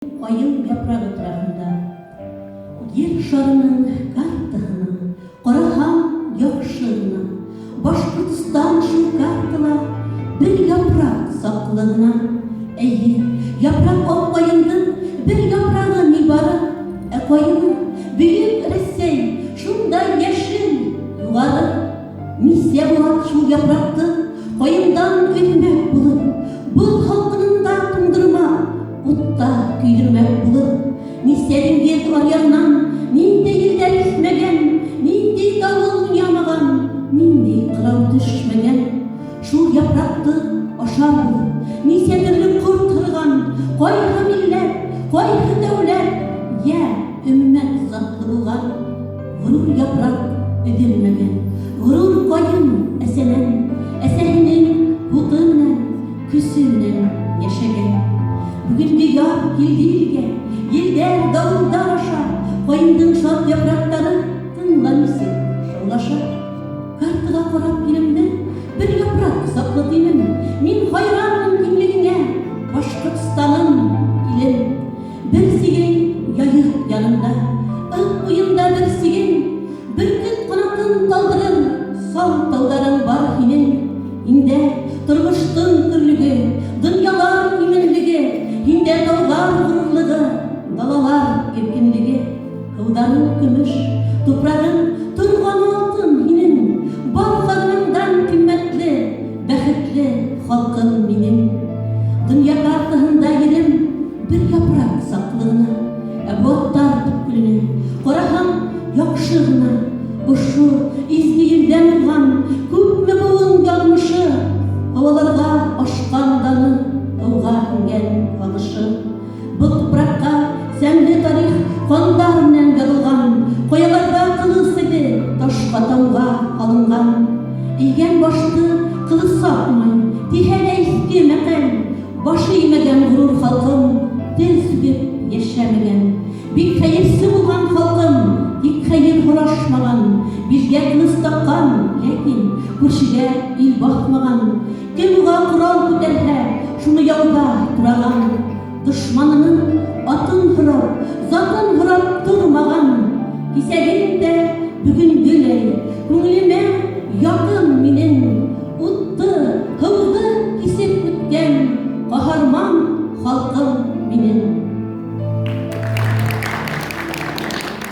айыл япрағы тұрағында ер шарының картасына қарахам яқшығына Башқұртстан шу картала бір япрақ сақлығына әйе япрақ опайындың бір япрағы небары әқойыны бүйік Ресей шундай яшыл юғары миссия болады шу япрақты қойымдан өтмек болып бұл халқынында тұндырма ұтта күйдірмек болып миссияның ел аяғынан нендей елдер естімеген нендей дауыл ұнамаған нендей қырау düşмеген шу япрақты ашар болып миссия түрлі құртырған қойғы милләт қойғы дәулет я үммет затлы болған ғұрур япрақ өділмеген ғұрур қойын әсәһенің бұтынан күсінен яшеген бүгінгі яр елдерге елдер дауылдар аша қойындың шат япрақтары тыңламайсың жаулаша картаға қарап келімді бір япрақ сақлы деймін мен хайранмын кеңлігіңе Башқұртстаным елім бір сеген яйық янында ық бұйында бір сеген бүркіт қанатын талдырын сал талдарың бар хинен инде тұрғыштың түрлігі дүниялар именлігі инде таулар ғұрлығы далалар еркінлігі қылдарың күміш топырағың тұрған алтын хинен бар қадымыңдан қимметлі бәхетлі халқым менің дүния картасында елім бір япрақ сақлығына әбуаттар түпкіліне қарахам яқшығына ұшу изгі елден ұлған көпме буын ялмышы хаваларға ашқан даны ауға інген қалышы бұл топыраққа сәнді тарих қандарынан жазылған қояларға қылыс еді ташқа тауға алынған иген башты қылыс сапмай тихәлә иске мәкәл башы имәгән ғұрур халқым тел сүгеп яшәмәгән бик хәйерсіз булган халқым тик хәйер һорашмаган бизгә кылыс таккан ләкин күршегә ил бакмаган кем уға құрал күтәрһә шуны яуда тураган дошманының атын һорап затын һорап тормаган кисәгендә бүгенгеләй күңелемә якын минем